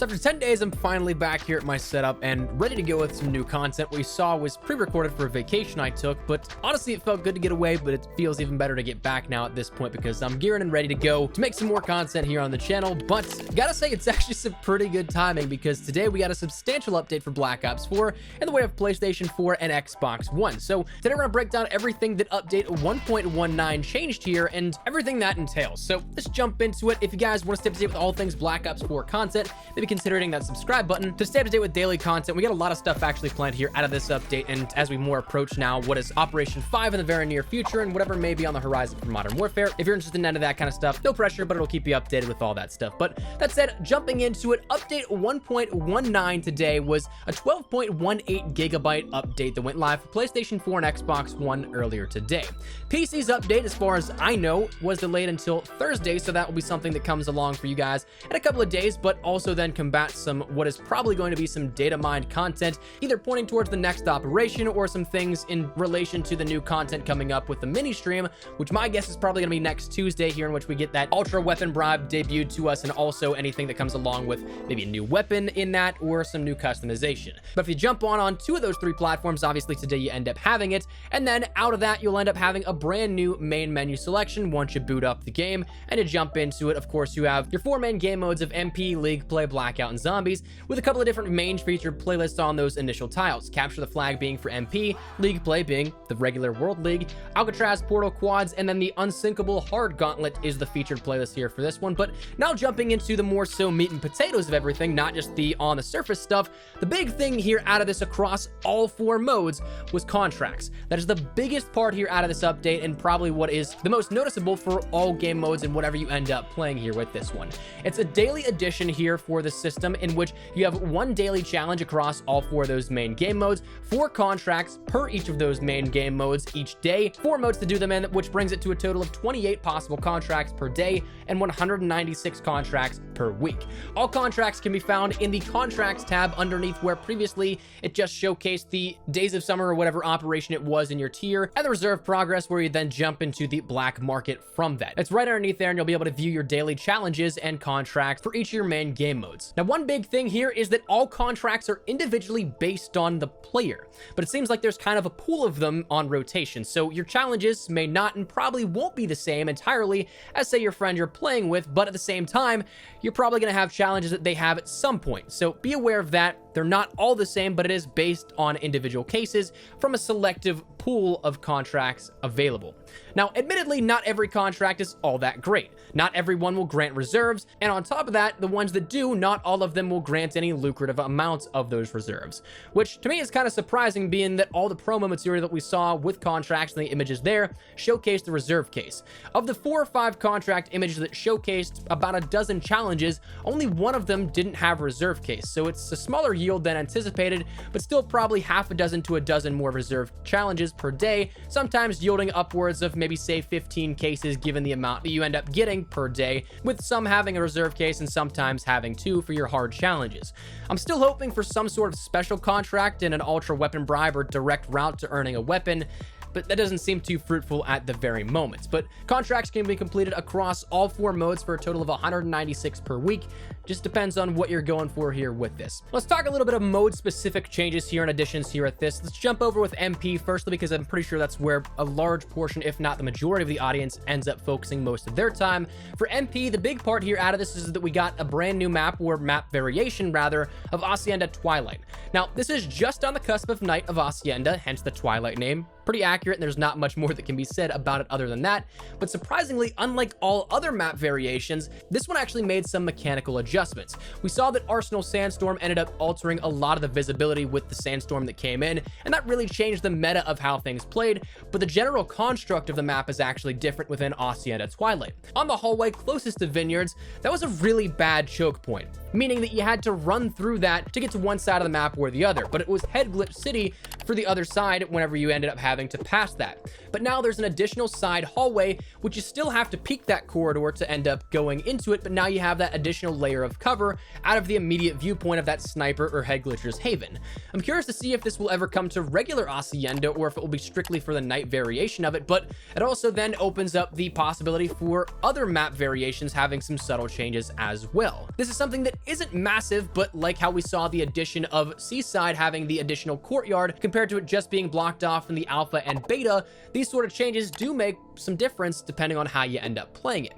So after 10 days, I'm finally back here at my setup and ready to go with some new content. What we saw was pre-recorded for a vacation I took, but honestly, it felt good to get away, but it feels even better to get back now at this point because I'm gearing and ready to go to make some more content here on the channel. But gotta say, it's actually some pretty good timing because today we got a substantial update for Black Ops 4 in the way of PlayStation 4 and Xbox One. So today we're gonna break down everything that update 1.19 changed here and everything that entails. So let's jump into it. If you guys want to stay up to date with all things Black Ops 4 content, maybe consider hitting that subscribe button to stay up to date with daily content. We got a lot of stuff actually planned here out of this update, and as we more approach now what is Operation 5 in the very near future and whatever may be on the horizon for Modern Warfare. If you're interested in any of that kind of stuff, no pressure, but it'll keep you updated with all that stuff. But that said, jumping into it, update 1.19 today was a 12.18 gigabyte update that went live for PlayStation 4 and Xbox One earlier today. PC's update, as far as I know, was delayed until Thursday, so that will be something that comes along for you guys in a couple of days, but also then combat some what is probably going to be some data mined content, either pointing towards the next operation or some things in relation to the new content coming up with the mini stream, which my guess is probably going to be next Tuesday here, in which we get that ultra weapon bribe debuted to us, and also anything that comes along with maybe a new weapon in that or some new customization. But if you jump on two of those three platforms, obviously today you end up having it, and then out of that you'll end up having a brand new main menu selection once you boot up the game and you jump into it. Of course, you have your four main game modes of MP, League Play, Blackout, and Zombies, with a couple of different main featured playlists on those initial tiles. Capture the Flag being for MP, League Play being the regular World League, Alcatraz, Portal, Quads, and then the Unsinkable Hard Gauntlet is the featured playlist here for this one. But now jumping into the more so meat and potatoes of everything, not just the on the surface stuff, the big thing here out of this across all four modes was contracts. That is the biggest part here out of this update, and probably what is the most noticeable for all game modes and whatever you end up playing here with this one. It's a daily edition here for the system, in which you have one daily challenge across all four of those main game modes, 4 contracts per each of those main game modes each day, 4 modes to do them in, which brings it to a total of 28 possible contracts per day and 196 contracts per week. All contracts can be found in the contracts tab underneath, where previously it just showcased the days of summer or whatever operation it was in your tier, and the reserve progress, where you then jump into the black market from that. It's right underneath there, and you'll be able to view your daily challenges and contracts for each of your main game modes. Now, one big thing here is that all contracts are individually based on the player, but it seems like there's kind of a pool of them on rotation, so your challenges may not and probably won't be the same entirely as, say, your friend you're playing with, but at the same time, you're probably going to have challenges that they have at some point, so be aware of that. They're not all the same, but it is based on individual cases from a selective pool of contracts available. Now, admittedly, not every contract is all that great. Not everyone will grant reserves, and on top of that, the ones that do, not all of them will grant any lucrative amounts of those reserves, which to me is kind of surprising, being that all the promo material that we saw with contracts and the images there showcased the reserve case. Of the 4 or 5 contract images that showcased about a dozen challenges, only one of them didn't have reserve case, so it's a smaller yield than anticipated, but still probably half a dozen to a dozen more reserve challenges per day, sometimes yielding upwards of maybe, say, 15 cases given the amount that you end up getting per day, with some having a reserve case and sometimes having 2 for your hard challenges. I'm still hoping for some sort of special contract in an ultra weapon bribe or direct route to earning a weapon, but that doesn't seem too fruitful at the very moment. But contracts can be completed across all 4 modes for a total of 196 per week. Just depends on what you're going for here with this. Let's talk a little bit of mode specific changes here and additions here at this. Let's jump over with MP firstly, because I'm pretty sure that's where a large portion, if not the majority of the audience, ends up focusing most of their time. For MP, the big part here out of this is that we got a brand new map, or map variation rather, of Hacienda Twilight. Now, this is just on the cusp of night of Hacienda, hence the Twilight name. Pretty accurate, and there's not much more that can be said about it other than that. But surprisingly, unlike all other map variations, this one actually made some mechanical adjustments. We saw that Arsenal Sandstorm ended up altering a lot of the visibility with the sandstorm that came in, and that really changed the meta of how things played, but the general construct of the map is actually different within Hacienda Twilight. On the hallway closest to Vineyards, that was a really bad choke point, meaning that you had to run through that to get to one side of the map or the other, but it was Head Glitch City for the other side whenever you ended up having to pass that. But now there's an additional side hallway, which you still have to peek that corridor to end up going into it, but now you have that additional layer of cover out of the immediate viewpoint of that sniper or head glitcher's haven. I'm curious to see if this will ever come to regular Hacienda or if it will be strictly for the night variation of it, but it also then opens up the possibility for other map variations having some subtle changes as well. This is something that isn't massive, but like how we saw the addition of Seaside having the additional courtyard compared to it just being blocked off in the alpha and beta, these sort of changes do make some difference depending on how you end up playing it.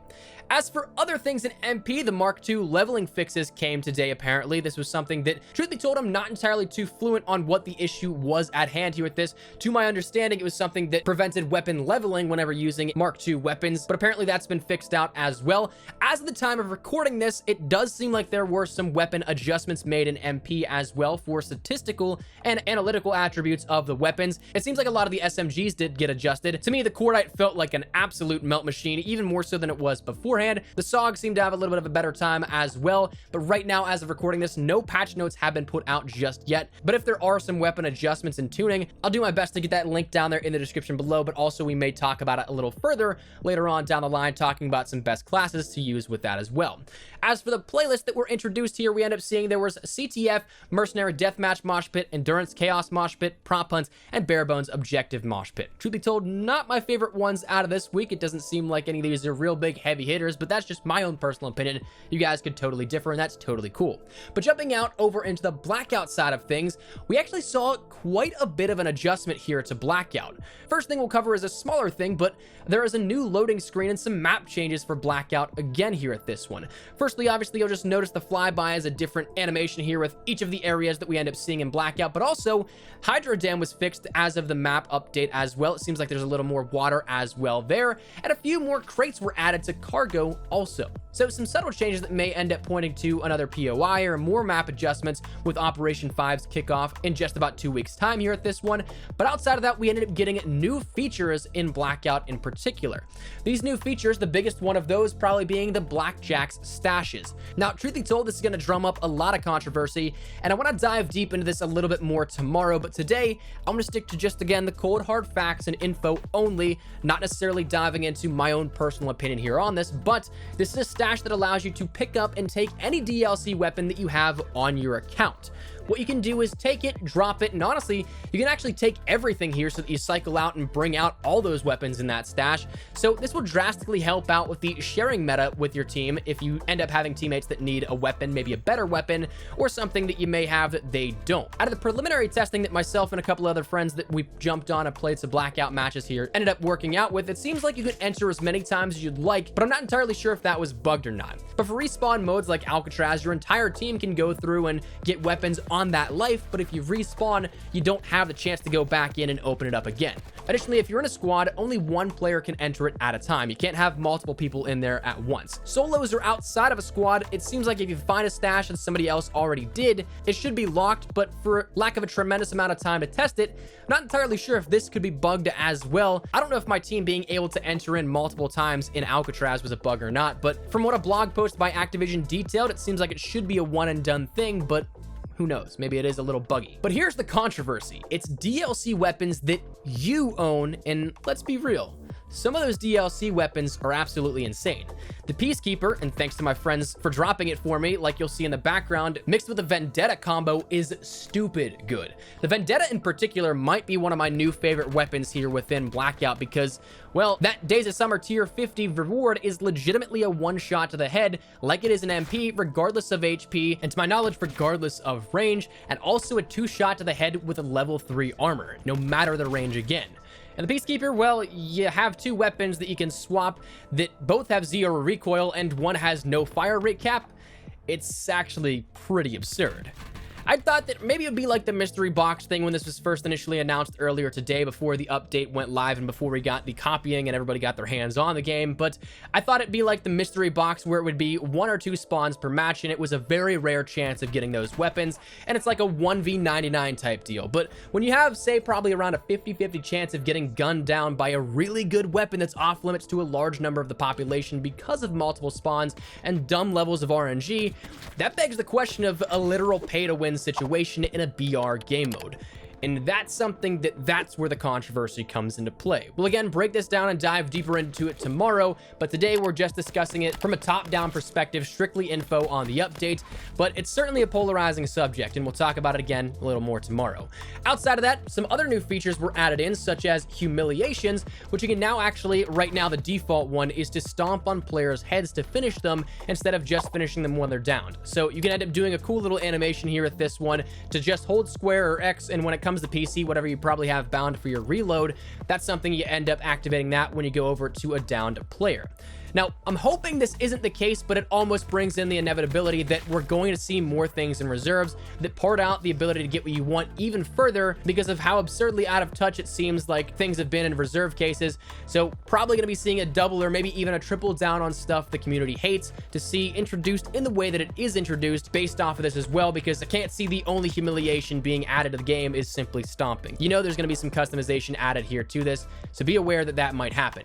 As for other things in MP, the Mark II leveling fixes came today apparently. This was something that, truth be told, I'm not entirely too fluent on what the issue was at hand here with this. To my understanding, it was something that prevented weapon leveling whenever using Mark II weapons, but apparently that's been fixed out as well. As of the time of recording this, it does seem like there were some weapon adjustments made in MP as well for statistical and analytical attributes of the weapons. It seems like a lot of the SMGs did get adjusted. To me, the Cordite felt like an absolute melt machine, even more so than it was beforehand. The SOG seemed to have a little bit of a better time as well, but right now, as of recording this, no patch notes have been put out just yet. But if there are some weapon adjustments and tuning, I'll do my best to get that link down there in the description below, but also we may talk about it a little further later on down the line, talking about some best classes to use with that as well. As for the playlist that were introduced here, we end up seeing there was CTF, Mercenary Deathmatch Mosh Pit, Endurance Chaos Mosh Pit, Prop Hunts, and Bare Bones Objective Mosh Pit. Truth be told, not my favorite ones out of this week. It doesn't seem like any of these are real big heavy hitters, but that's just my own personal opinion. You guys could totally differ, and that's totally cool. But jumping out over into the Blackout side of things, we actually saw quite a bit of an adjustment here to Blackout. First thing we'll cover is a smaller thing, but there is a new loading screen and some map changes for Blackout again here at this one. Firstly, obviously, you'll just notice the flyby is a different animation here with each of the areas that we end up seeing in Blackout, but also Hydro Dam was fixed as of the map update as well. It seems like there's a little more water as well there, and a few more crates were added to cargo also. So some subtle changes that may end up pointing to another POI or more map adjustments with Operation 5's kickoff in just about 2 weeks time here at this one. But outside of that, we ended up getting new features in Blackout in particular. These new features, the biggest one of those probably being the Blackjack's stashes. Now, truth be told, this is going to drum up a lot of controversy, and I want to dive deep into this a little bit more tomorrow, but today I'm going to stick to just, again, the cold hard facts and info only, not necessarily diving into my own personal opinion here on this, but this is a stash that allows you to pick up and take any DLC weapon that you have on your account. What you can do is take it, drop it, and honestly, you can actually take everything here so that you cycle out and bring out all those weapons in that stash. So this will drastically help out with the sharing meta with your team if you end up having teammates that need a weapon, maybe a better weapon, or something that you may have that they don't. Out of the preliminary testing that myself and a couple other friends that we jumped on and played some Blackout matches here ended up working out with, it seems like you can enter as many times as you'd like, but I'm not entirely sure if that was bugged or not. But for respawn modes like Alcatraz, your entire team can go through and get weapons on that life, but if you respawn, you don't have the chance to go back in and open it up again. Additionally, if you're in a squad, only one player can enter it at a time. You can't have multiple people in there at once. Solos are outside of a squad. It seems like if you find a stash and somebody else already did, it should be locked, but for lack of a tremendous amount of time to test it, I'm not entirely sure if this could be bugged as well. I don't know if my team being able to enter in multiple times in Alcatraz was a bug or not, but from what a blog post by Activision detailed, it seems like it should be a one and done thing, but who knows? Maybe it is a little buggy. But here's the controversy. It's DLC weapons that you own, and let's be real, some of those DLC weapons are absolutely insane. The Peacekeeper, and thanks to my friends for dropping it for me, like you'll see in the background, mixed with the Vendetta combo is stupid good. The Vendetta in particular might be one of my new favorite weapons here within Blackout because, well, that Days of Summer tier 50 reward is legitimately a one shot to the head, like it is an MP, regardless of HP, and to my knowledge, regardless of range, and also a 2-shot to the head with a level 3 armor, no matter the range again. And the Peacekeeper, well, you have two weapons that you can swap that both have 0 recoil and one has no fire rate cap. It's actually pretty absurd. I thought that maybe it would be like the mystery box thing when this was first initially announced earlier today before the update went live and before we got the copying and everybody got their hands on the game, but I thought it'd be like the mystery box where it would be 1 or 2 spawns per match and it was a very rare chance of getting those weapons, and it's like a 1v99 type deal. But when you have, say, probably around a 50-50 chance of getting gunned down by a really good weapon that's off limits to a large number of the population because of multiple spawns and dumb levels of RNG, that begs the question of a literal pay-to-win situation in a BR game mode. And that's something that's where the controversy comes into play. We'll again break this down and dive deeper into it tomorrow, but today we're just discussing it from a top-down perspective, strictly info on the update, but it's certainly a polarizing subject, and we'll talk about it again a little more tomorrow. Outside of that, some other new features were added in, such as humiliations, which you can now actually, right now the default one is to stomp on players' heads to finish them instead of just finishing them when they're downed. So you can end up doing a cool little animation here with this one to just hold square or X, and when it comes to PC, whatever you probably have bound for your reload, that's something you end up activating that when you go over to a downed player. Now, I'm hoping this isn't the case, but it almost brings in the inevitability that we're going to see more things in reserves that part out the ability to get what you want even further because of how absurdly out of touch it seems like things have been in reserve cases. So probably going to be seeing a double or maybe even a triple down on stuff the community hates to see introduced in the way that it is introduced based off of this as well, because I can't see the only humiliation being added to the game is simply stomping. You know there's going to be some customization added here to this, so be aware that that might happen.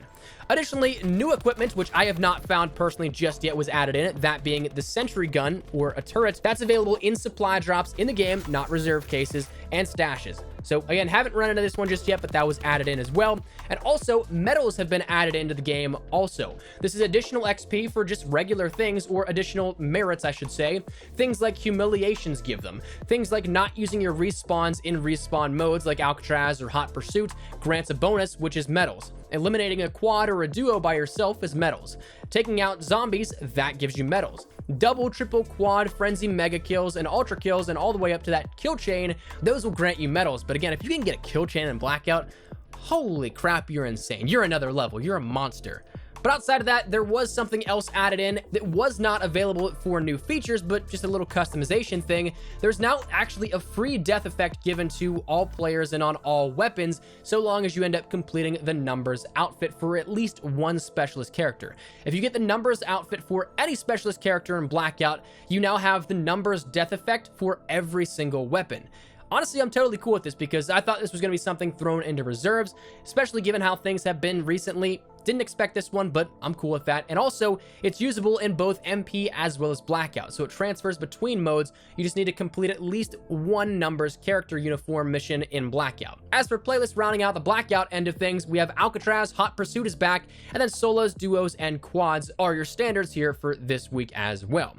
Additionally, new equipment, which I have not found personally just yet, was added in it, that being the sentry gun or a turret. That's available in supply drops in the game, not reserve cases, and stashes. So again, haven't run into this one just yet, but that was added in as well. And also, medals have been added into the game also. This is additional XP for just regular things, or additional merits, I should say. Things like humiliations give them. Things like not using your respawns in respawn modes like Alcatraz or Hot Pursuit grants a bonus, which is medals. Eliminating a quad or a duo by yourself is medals. Taking out zombies, that gives you medals. Double, triple, quad, frenzy, mega kills, and ultra kills, and all the way up to that kill chain, those will grant you medals. But again, if you can get a kill chain in Blackout, holy crap, you're insane. You're another level. You're a monster. But outside of that, there was something else added in that was not available for new features, but just a little customization thing. There's now actually a free death effect given to all players and on all weapons, so long as you end up completing the numbers outfit for at least one specialist character. If you get the numbers outfit for any specialist character in Blackout, you now have the numbers death effect for every single weapon. Honestly, I'm totally cool with this because I thought this was going to be something thrown into reserves, especially given how things have been recently. Didn't expect this one, but I'm cool with that. And also, it's usable in both MP as well as Blackout, so it transfers between modes. You just need to complete at least one numbers character uniform mission in Blackout. As for playlists rounding out the Blackout end of things, we have Alcatraz, Hot Pursuit is back, and then solos, duos, and quads are your standards here for this week as well.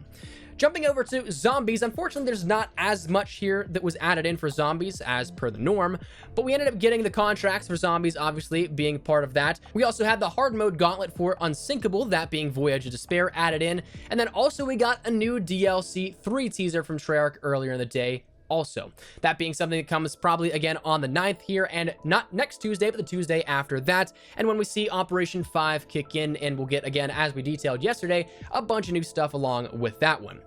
Jumping over to zombies, unfortunately, there's not as much here that was added in for zombies as per the norm, but we ended up getting the contracts for zombies, obviously, being part of that. We also had the hard mode gauntlet for Unsinkable, that being Voyage of Despair, added in, and then also we got a new DLC 3 teaser from Treyarch earlier in the day. Also, that being something that comes probably again on the 9th here, and not next Tuesday, but the Tuesday after that. And when we see Operation 5 kick in, and we'll get, again, as we detailed yesterday, a bunch of new stuff along with that one.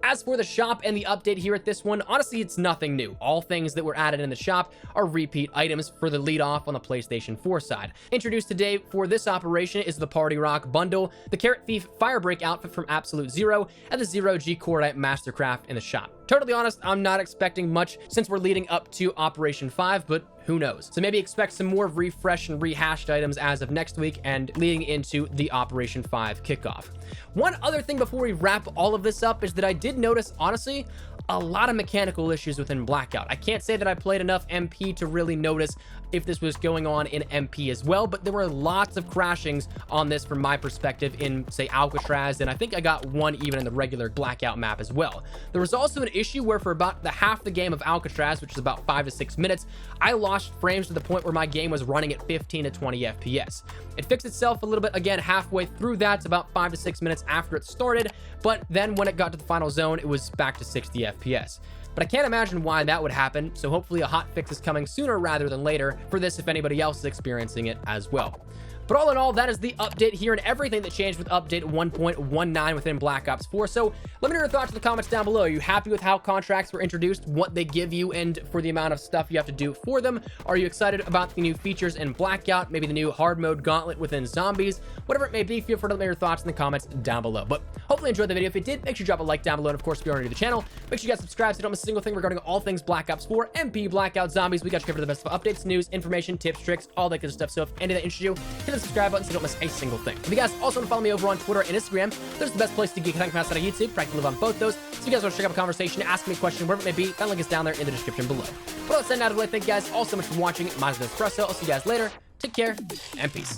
As for the shop and the update here at this one, honestly, it's nothing new. All things that were added in the shop are repeat items for the lead off on the PlayStation 4 side. Introduced today for this operation is the Party Rock bundle, the Carrot Thief Firebreak outfit from Absolute Zero, and the Zero G Cordite Mastercraft in the shop. Totally honest, I'm not expecting much since we're leading up to Operation 5, but who knows? So maybe expect some more refresh and rehashed items as of next week and leading into the Operation 5 kickoff. One other thing before we wrap all of this up is that I did notice, honestly, a lot of mechanical issues within Blackout. I can't say that I played enough MP to really notice if this was going on in MP as well, but there were lots of crashings on this from my perspective in, say, Alcatraz, and I think I got one even in the regular Blackout map as well. There was also an issue where for about the half the game of Alcatraz, which is about 5 to 6 minutes, I lost frames to the point where my game was running at 15 to 20 FPS. It fixed itself a little bit again halfway through that, about 5 to 6 minutes after it started, but then when it got to the final zone, it was back to 60 FPS. But I can't imagine why that would happen, so hopefully a hot fix is coming sooner rather than later for this if anybody else is experiencing it as well. But all in all, that is the update here and everything that changed with update 1.19 within Black Ops 4. So let me know your thoughts in the comments down below. Are you happy with how contracts were introduced, what they give you, and for the amount of stuff you have to do for them? Are you excited about the new features in Blackout, maybe the new hard mode gauntlet within zombies? Whatever it may be, feel free to let me know your thoughts in the comments down below. But hopefully you enjoyed the video. If you did, make sure you drop a like down below. And of course, if you're already new to the channel, make sure you guys subscribe so you don't miss a single thing regarding all things Black Ops 4, MP, Blackout, zombies. We got you covered the best of updates, news, information, tips, tricks, all that good stuff. So if any of that interests you, hit the subscribe button so you don't miss a single thing. If you guys also want to follow me over on Twitter and Instagram, there's the best place to get connected outside of YouTube. Practically live on both those. So if you guys want to check out a conversation, ask me a question, wherever it may be, that link is down there in the description below. But let's end out of the way. Thank you guys all so much for watching. My name is Espresso. I'll see you guys later. Take care and peace.